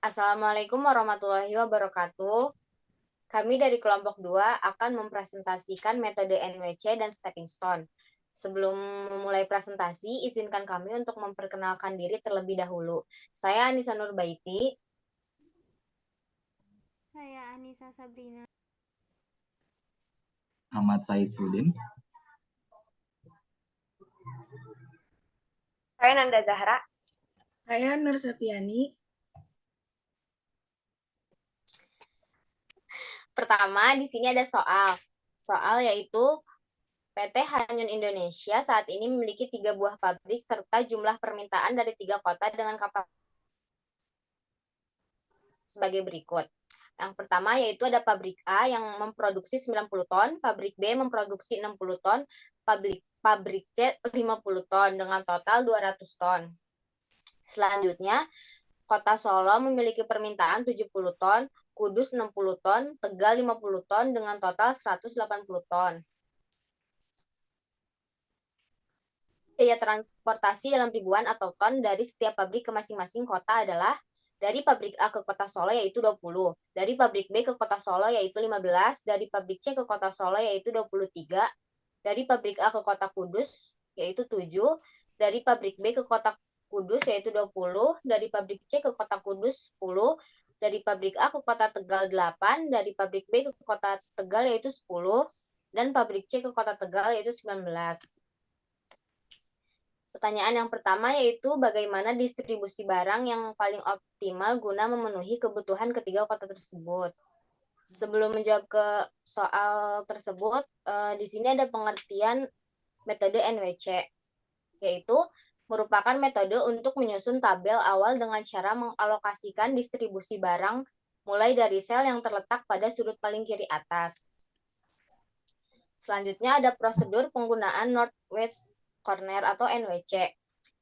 Assalamualaikum warahmatullahi wabarakatuh. Kami dari kelompok 2 akan mempresentasikan metode NWC dan stepping stone. Sebelum memulai presentasi, izinkan kami untuk memperkenalkan diri terlebih dahulu. Saya Anissa Nurbaiti. Saya Anissa Sabrina. Ahmad Saifuddin. Saya Nanda Zahra. Saya Nur Septiani. Pertama, di sini ada soal. Soal yaitu PT Hanyun Indonesia saat ini memiliki 3 buah pabrik serta jumlah permintaan dari 3 kota dengan kapasitas sebagai berikut. Yang pertama yaitu ada pabrik A yang memproduksi 90 ton, pabrik B memproduksi 60 ton, pabrik C 50 ton dengan total 200 ton. Selanjutnya, Kota Solo memiliki permintaan 70 ton, Kudus 60 ton, Tegal 50 ton dengan total 180 ton. Biaya transportasi dalam ribuan atau ton dari setiap pabrik ke masing-masing kota adalah dari pabrik A ke Kota Solo yaitu 20, dari pabrik B ke Kota Solo yaitu 15, dari pabrik C ke Kota Solo yaitu 23, dari pabrik A ke Kota Kudus yaitu 7, dari pabrik B ke Kota Kudus yaitu 20, dari pabrik C ke Kota Kudus 10, dari pabrik A ke Kota Tegal 8, dari pabrik B ke Kota Tegal yaitu 10, dan pabrik C ke Kota Tegal yaitu 19. Pertanyaan yang pertama yaitu bagaimana distribusi barang yang paling optimal guna memenuhi kebutuhan ketiga kota tersebut. Sebelum menjawab ke soal tersebut, di sini ada pengertian metode NWC, yaitu merupakan metode untuk menyusun tabel awal dengan cara mengalokasikan distribusi barang mulai dari sel yang terletak pada sudut paling kiri atas. Selanjutnya ada prosedur penggunaan Northwest Corner atau NWC.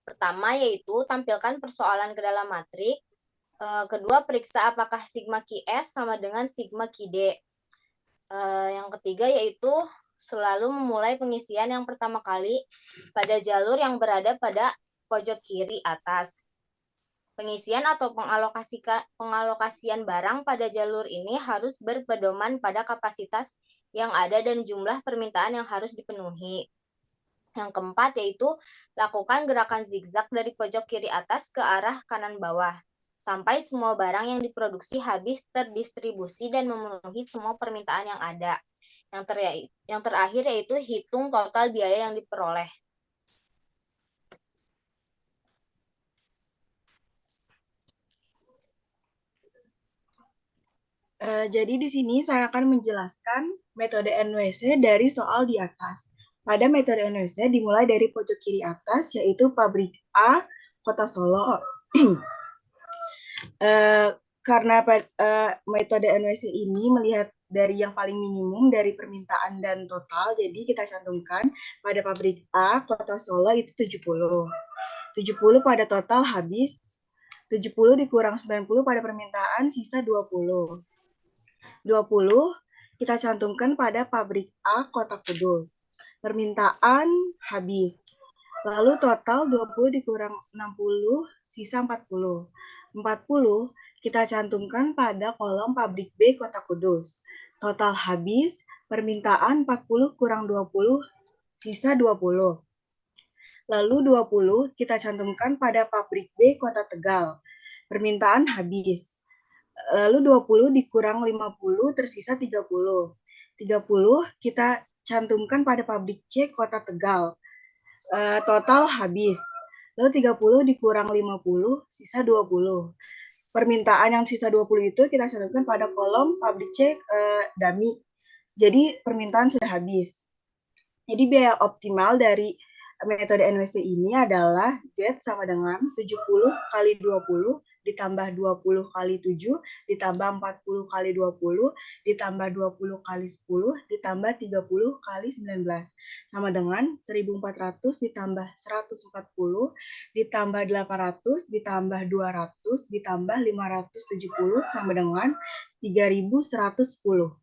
Pertama yaitu tampilkan persoalan ke dalam matrik. Kedua, periksa apakah sigma QS sama dengan sigma QD. Yang ketiga yaitu selalu memulai pengisian yang pertama kali pada jalur yang berada pada pojok kiri atas. Pengisian atau pengalokasian barang pada jalur ini harus berpedoman pada kapasitas yang ada dan jumlah permintaan yang harus dipenuhi. Yang keempat yaitu lakukan gerakan zigzag dari pojok kiri atas ke arah kanan bawah, sampai semua barang yang diproduksi habis terdistribusi dan memenuhi semua permintaan yang ada. Yang terakhir yaitu hitung total biaya yang diperoleh. Jadi di sini saya akan menjelaskan metode NWC dari soal di atas. Pada metode NWC dimulai dari pojok kiri atas, yaitu pabrik A, Kota Solo. Karena metode NWC ini melihat dari yang paling minimum dari permintaan dan total, jadi kita cantumkan pada pabrik A, Kota Solo itu 70. 70 pada total habis, 70 dikurang 90 pada permintaan, sisa 20. 20 kita cantumkan pada pabrik A Kota Kudus. Permintaan habis. Lalu total 20 dikurang 60 sisa 40. 40 kita cantumkan pada kolom pabrik B Kota Kudus. Total habis, permintaan 40 kurang 20 sisa 20. Lalu 20 kita cantumkan pada pabrik B Kota Tegal. Permintaan habis. Lalu 20 dikurang 50 tersisa 30. 30 kita cantumkan pada pabrik C Kota Tegal. Total habis. Lalu 30 dikurang 50 sisa 20. Permintaan yang sisa 20 itu kita cantumkan pada kolom pabrik C Dami. Jadi permintaan sudah habis. Jadi biaya optimal dari metode NWC ini adalah Z sama dengan 70 kali 20 ditambah 20 kali 7 ditambah 40 kali 20 ditambah 20 kali 10 ditambah 30 kali 19 sama dengan 1400 ditambah 140 ditambah 800 ditambah 200 ditambah 570 sama dengan 3110.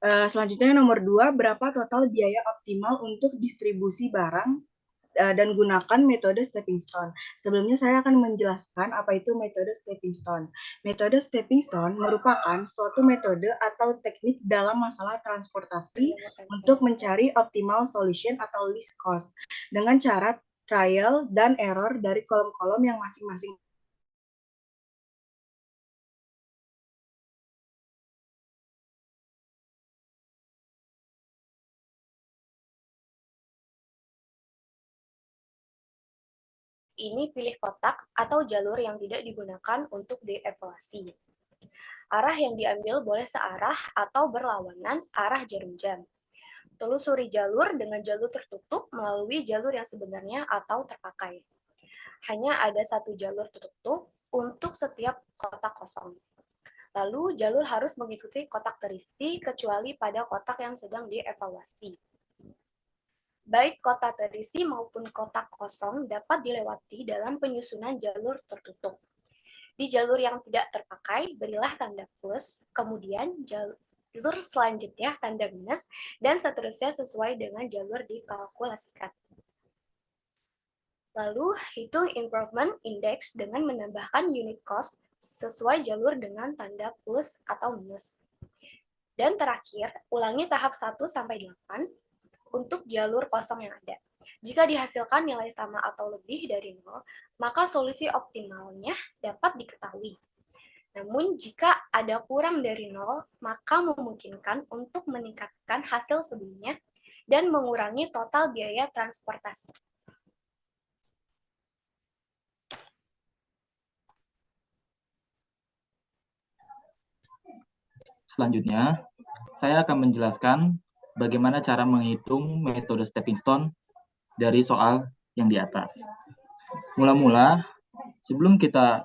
Selanjutnya nomor 2, berapa total biaya optimal untuk distribusi barang dan gunakan metode stepping stone. Sebelumnya saya akan menjelaskan apa itu metode stepping stone. Metode stepping stone merupakan suatu metode atau teknik dalam masalah transportasi untuk mencari optimal solution atau least cost dengan cara trial dan error dari kolom-kolom yang masing-masing ini pilih kotak atau jalur yang tidak digunakan untuk dievaluasi. Arah yang diambil boleh searah atau berlawanan arah jarum jam. Telusuri jalur dengan jalur tertutup melalui jalur yang sebenarnya atau terpakai. Hanya ada satu jalur tertutup untuk setiap kotak kosong. Lalu jalur harus mengikuti kotak terisi kecuali pada kotak yang sedang dievaluasi. Baik kotak terisi maupun kotak kosong dapat dilewati dalam penyusunan jalur tertutup. Di jalur yang tidak terpakai, berilah tanda plus, kemudian jalur selanjutnya tanda minus, dan seterusnya sesuai dengan jalur dikalkulasikan. Lalu, hitung improvement index dengan menambahkan unit cost sesuai jalur dengan tanda plus atau minus. Dan terakhir, ulangi tahap 1-8 untuk jalur kosong yang ada. Jika dihasilkan nilai sama atau lebih dari 0, maka solusi optimalnya dapat diketahui. Namun, jika ada kurang dari 0, maka memungkinkan untuk meningkatkan hasil sebelumnya dan mengurangi total biaya transportasi. Selanjutnya, saya akan menjelaskan bagaimana cara menghitung metode stepping stone dari soal yang di atas. Mula-mula, sebelum kita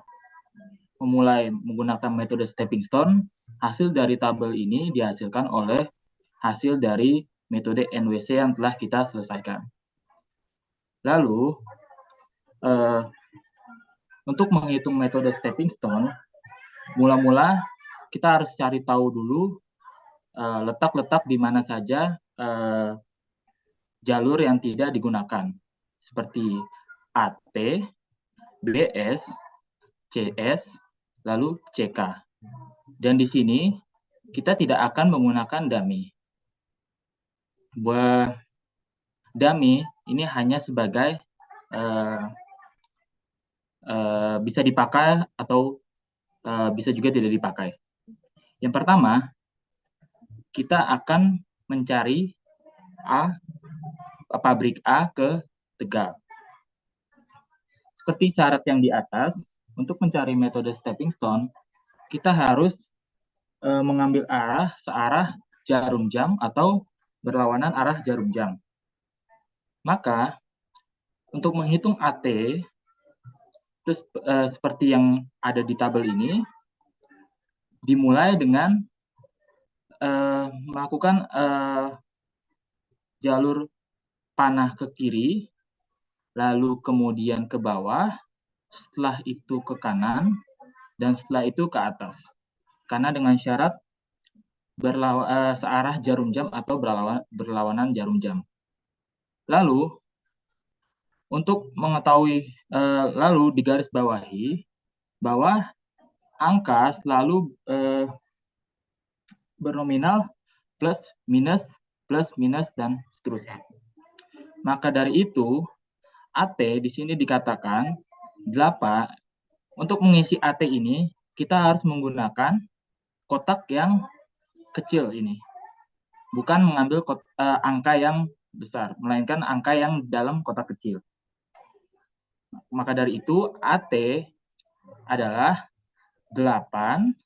memulai menggunakan metode stepping stone, hasil dari tabel ini dihasilkan oleh hasil dari metode NWC yang telah kita selesaikan. Lalu, untuk menghitung metode stepping stone, mula-mula kita harus cari tahu dulu letak-letak di mana saja jalur yang tidak digunakan, seperti AT, BS, CS, lalu CK. Dan di sini kita tidak akan menggunakan dummy. Dummy ini hanya sebagai bisa dipakai atau bisa juga tidak dipakai. Yang pertama, kita akan mencari pabrik A ke Tegal. Seperti syarat yang di atas, untuk mencari metode stepping stone, kita harus mengambil arah searah jarum jam atau berlawanan arah jarum jam. Maka, untuk menghitung AT, terus seperti yang ada di tabel ini, dimulai dengan melakukan jalur panah ke kiri, lalu kemudian ke bawah, setelah itu ke kanan, dan setelah itu ke atas. Karena dengan syarat searah jarum jam atau berlawanan jarum jam. Lalu, untuk mengetahui, lalu digaris bawahi bahwa angka selalu bernominal plus, minus, dan seterusnya. Maka dari itu, AT di sini dikatakan 8. Untuk mengisi AT ini, kita harus menggunakan kotak yang kecil ini. Bukan mengambil angka yang besar, melainkan angka yang dalam kotak kecil. Maka dari itu, AT adalah 8,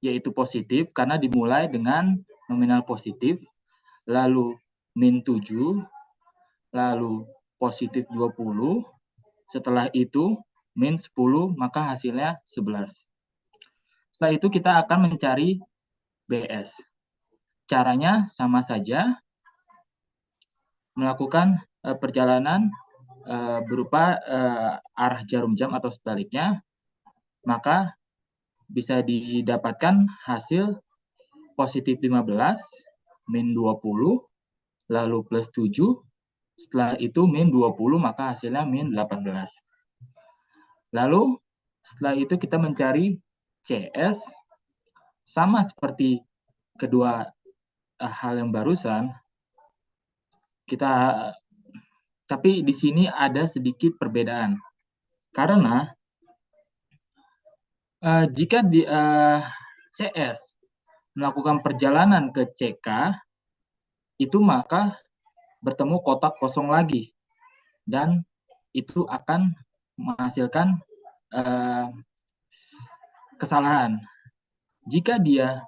yaitu positif karena dimulai dengan nominal positif, lalu min 7, lalu positif 20, setelah itu min 10, maka hasilnya 11. Setelah itu kita akan mencari BS. Caranya sama saja, melakukan perjalanan berupa arah jarum jam atau sebaliknya, maka bisa didapatkan hasil positif 15, min 20, lalu plus 7, Setelah itu min 20, maka hasilnya min 18. Lalu setelah itu kita mencari CS, sama seperti kedua hal yang barusan, tapi di sini ada sedikit perbedaan. Karena jika di CS melakukan perjalanan ke CK, itu maka bertemu kotak kosong lagi. Dan itu akan menghasilkan kesalahan. Jika dia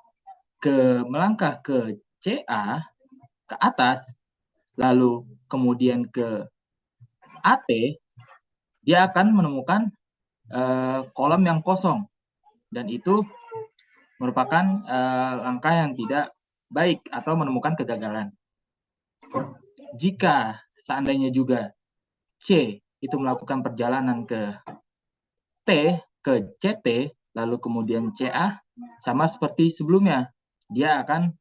melangkah ke CA, ke atas, lalu kemudian ke AT, dia akan menemukan kolom yang kosong. Dan itu merupakan langkah yang tidak baik atau menemukan kegagalan. Jika seandainya juga C itu melakukan perjalanan ke T, ke CT, lalu kemudian CA, sama seperti sebelumnya, dia akan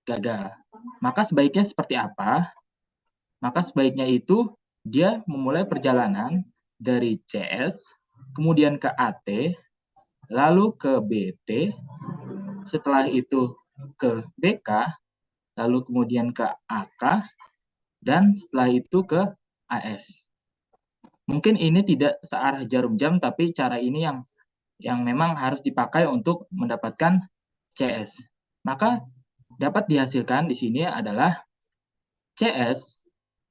gagal. Maka sebaiknya seperti apa? Maka sebaiknya itu dia memulai perjalanan dari CS, kemudian ke AT, lalu ke BT, setelah itu ke BK, lalu kemudian ke AK, dan setelah itu ke AS. Mungkin ini tidak searah jarum jam, tapi cara ini yang memang harus dipakai untuk mendapatkan CS. Maka dapat dihasilkan di sini adalah CS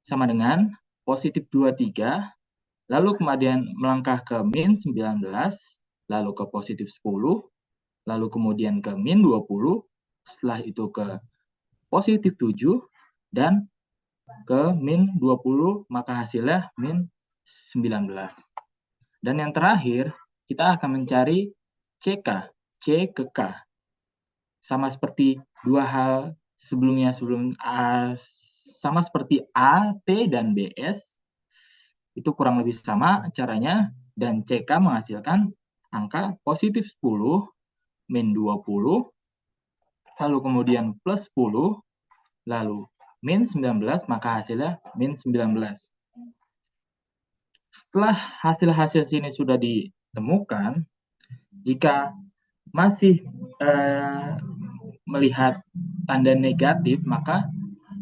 sama dengan positif 23, lalu kemudian melangkah ke min 19, lalu ke positif 10, lalu kemudian ke min 20, setelah itu ke positif 7, dan ke min 20, maka hasilnya min 19. Dan yang terakhir, kita akan mencari CK, C ke K. Sama seperti dua hal sebelumnya, sama seperti A, T, dan BS, itu kurang lebih sama caranya, dan CK menghasilkan angka positif 10, min 20, lalu kemudian plus 10, lalu min 19, maka hasilnya min 19. Setelah hasil-hasil sini sudah ditemukan, jika masih melihat tanda negatif, maka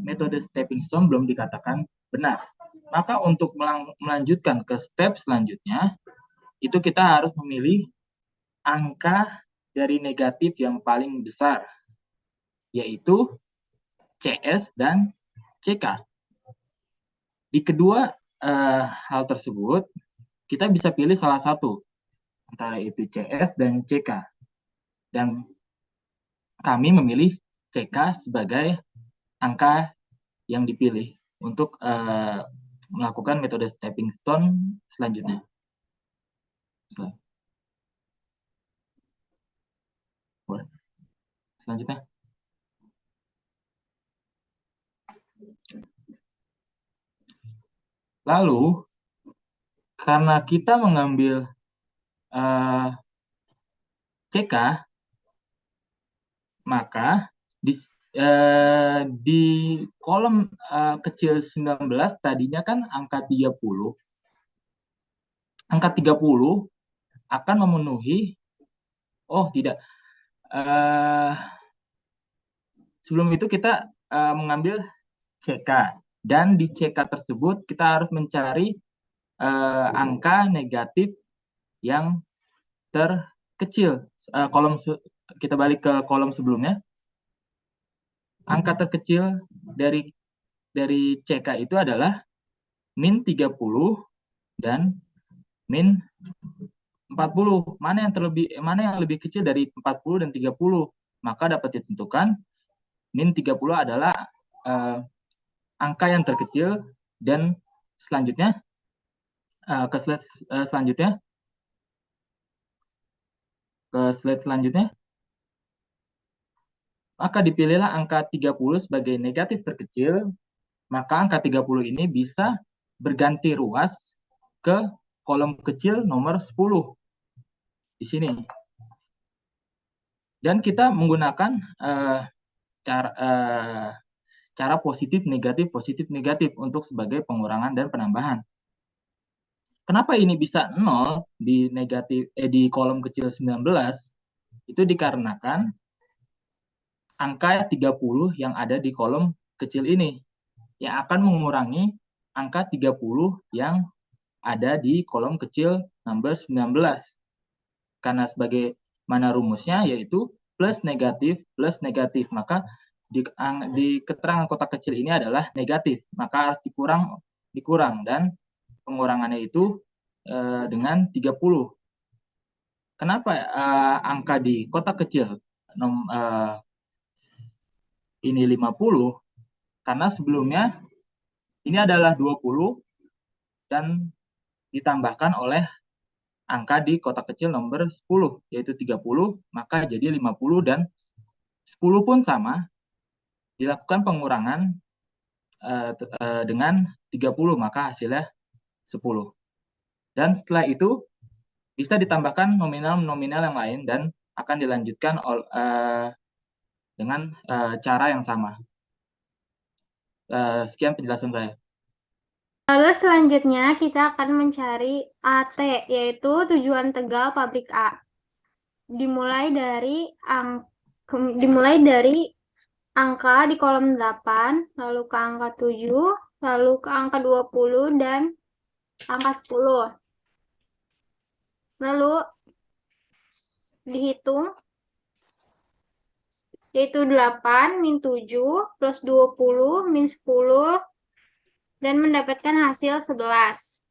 metode stepping stone belum dikatakan benar. Maka untuk melanjutkan ke step selanjutnya, itu kita harus memilih angka dari negatif yang paling besar, yaitu CS dan CK. Di kedua hal tersebut, kita bisa pilih salah satu, antara itu CS dan CK. Dan kami memilih CK sebagai angka yang dipilih untuk melakukan metode stepping stone selanjutnya. Selanjutnya. Lalu, karena kita mengambil CK, maka di kolom kecil 19 tadinya kan angka 30. Angka 30 akan memenuhi, tidak. Sebelum itu kita mengambil CK. Dan di CK tersebut kita harus mencari angka negatif yang terkecil. Kita balik ke kolom sebelumnya. Angka terkecil dari CK itu adalah min 30 dan min 40. Mana yang lebih kecil dari 40 dan 30? Maka dapat ditentukan min 30 adalah angka yang terkecil, dan selanjutnya ke slide selanjutnya, maka dipilihlah angka 30 sebagai negatif terkecil, maka angka 30 ini bisa berganti ruas ke kolom kecil nomor 10 di sini. Dan kita menggunakan cara positif, negatif untuk sebagai pengurangan dan penambahan. Kenapa ini bisa 0 di kolom kecil 19? Itu dikarenakan angka 30 yang ada di kolom kecil ini yang akan mengurangi angka 30 yang ada di kolom kecil number 19. Karena sebagaimana rumusnya yaitu plus negatif, maka di keterangan kotak kecil ini adalah negatif, maka harus dikurang dan pengurangannya itu dengan 30. Kenapa angka di kotak kecil ini 50? Karena sebelumnya ini adalah 20 dan ditambahkan oleh angka di kotak kecil nomor 10, yaitu 30, maka jadi 50 dan 10 pun sama, dilakukan pengurangan dengan 30, maka hasilnya 10. Dan setelah itu bisa ditambahkan nominal-nominal yang lain dan akan dilanjutkan dengan cara yang sama. Sekian penjelasan saya. Lalu selanjutnya kita akan mencari AT, yaitu tujuan Tegal pabrik A. Dimulai dari angka di kolom 8, lalu ke angka 7, lalu ke angka 20, dan angka 10. Lalu dihitung, yaitu 8 min 7 plus 20 min 10, dan mendapatkan hasil 11.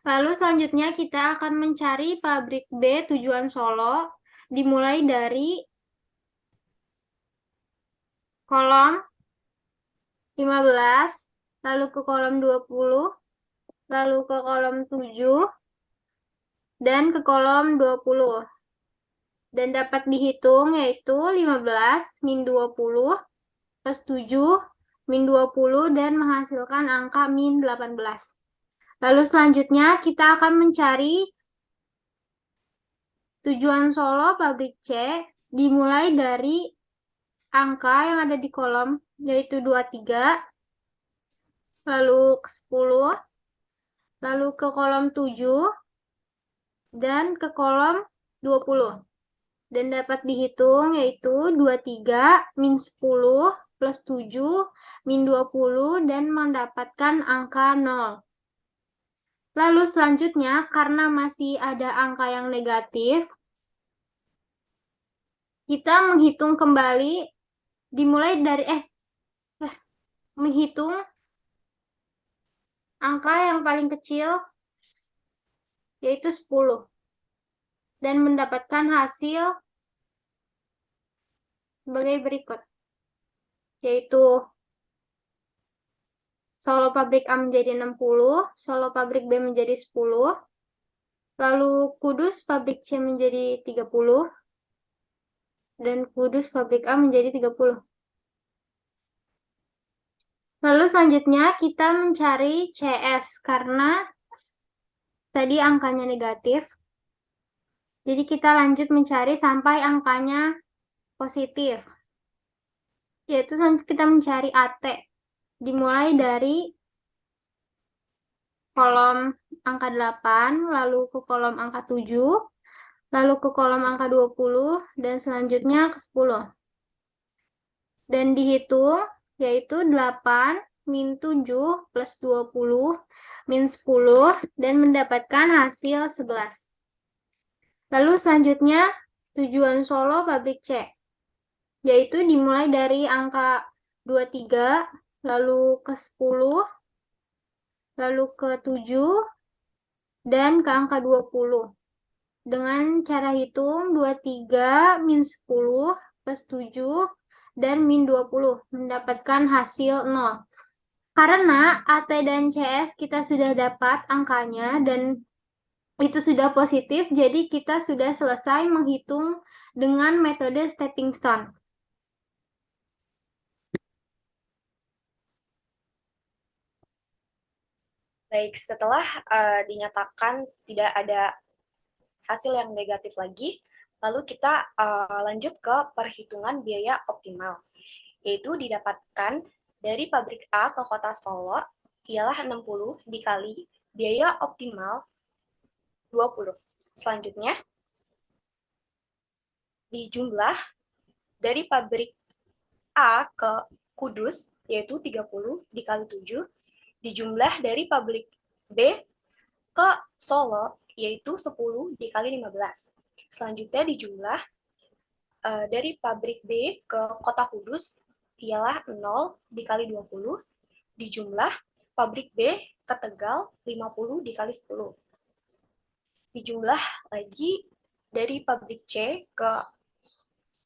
Lalu selanjutnya kita akan mencari pabrik B tujuan Solo, dimulai dari kolom 15, lalu ke kolom 20, lalu ke kolom 7, dan ke kolom 20. Dan dapat dihitung yaitu 15 min 20 plus 7 min 20 dan menghasilkan angka min 18. Lalu selanjutnya kita akan mencari tujuan Solo pabrik C dimulai dari angka yang ada di kolom yaitu 23, lalu ke 10, lalu ke kolom 7, dan ke kolom 20. Dan dapat dihitung yaitu 23 min 10 plus 7 min 20 dan mendapatkan angka 0. Lalu selanjutnya, karena masih ada angka yang negatif, kita menghitung kembali dimulai dari menghitung angka yang paling kecil yaitu 10 dan mendapatkan hasil sebagai berikut, yaitu Solo pabrik A menjadi 60, Solo pabrik B menjadi 10, lalu Kudus pabrik C menjadi 30, dan Kudus pabrik A menjadi 30. Lalu selanjutnya kita mencari CS, karena tadi angkanya negatif, jadi kita lanjut mencari sampai angkanya positif. Yaitu selanjutnya kita mencari AT, dimulai dari kolom angka 8, lalu ke kolom angka 7, lalu ke kolom angka 20, dan selanjutnya ke 10. Dan dihitung, yaitu 8 min 7 plus 20 min 10, dan mendapatkan hasil 11. Lalu selanjutnya, tujuan Solo pabrik C, yaitu dimulai dari angka 23, lalu ke 10, lalu ke 7, dan ke angka 20. Dengan cara hitung 23 min 10 plus 7 dan min 20, mendapatkan hasil 0. Karena AT dan CS kita sudah dapat angkanya dan itu sudah positif, jadi kita sudah selesai menghitung dengan metode stepping stone. Baik, setelah dinyatakan tidak ada hasil yang negatif lagi, lalu kita lanjut ke perhitungan biaya optimal. yaitu didapatkan dari pabrik A ke kota Solo ialah 60 dikali biaya optimal 20. Selanjutnya, dijumlah dari pabrik A ke Kudus, yaitu 30 dikali 7, dijumlah dari pabrik B ke Solo, yaitu 10 dikali 15. Selanjutnya dijumlah dari pabrik B ke kota Kudus, ialah 0 dikali 20, dijumlah pabrik B ke Tegal, 50 dikali 10. Dijumlah lagi dari pabrik C ke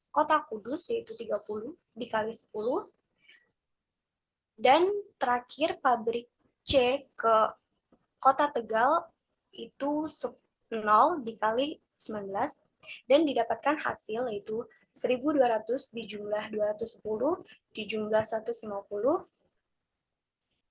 kota Kudus, yaitu 30 dikali 10, dan terakhir pabrik C ke kota Tegal itu 0 dikali 19, dan didapatkan hasil yaitu 1.200 dijumlah 210, dijumlah 150,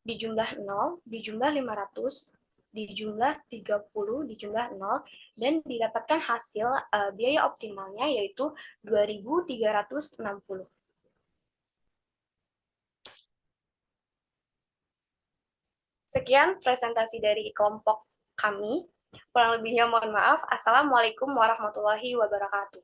dijumlah 0, dijumlah 500, dijumlah 30, dijumlah 0, dan didapatkan hasil biaya optimalnya yaitu 2.360. Sekian presentasi dari kelompok kami. Kurang lebihnya mohon maaf. Assalamualaikum warahmatullahi wabarakatuh.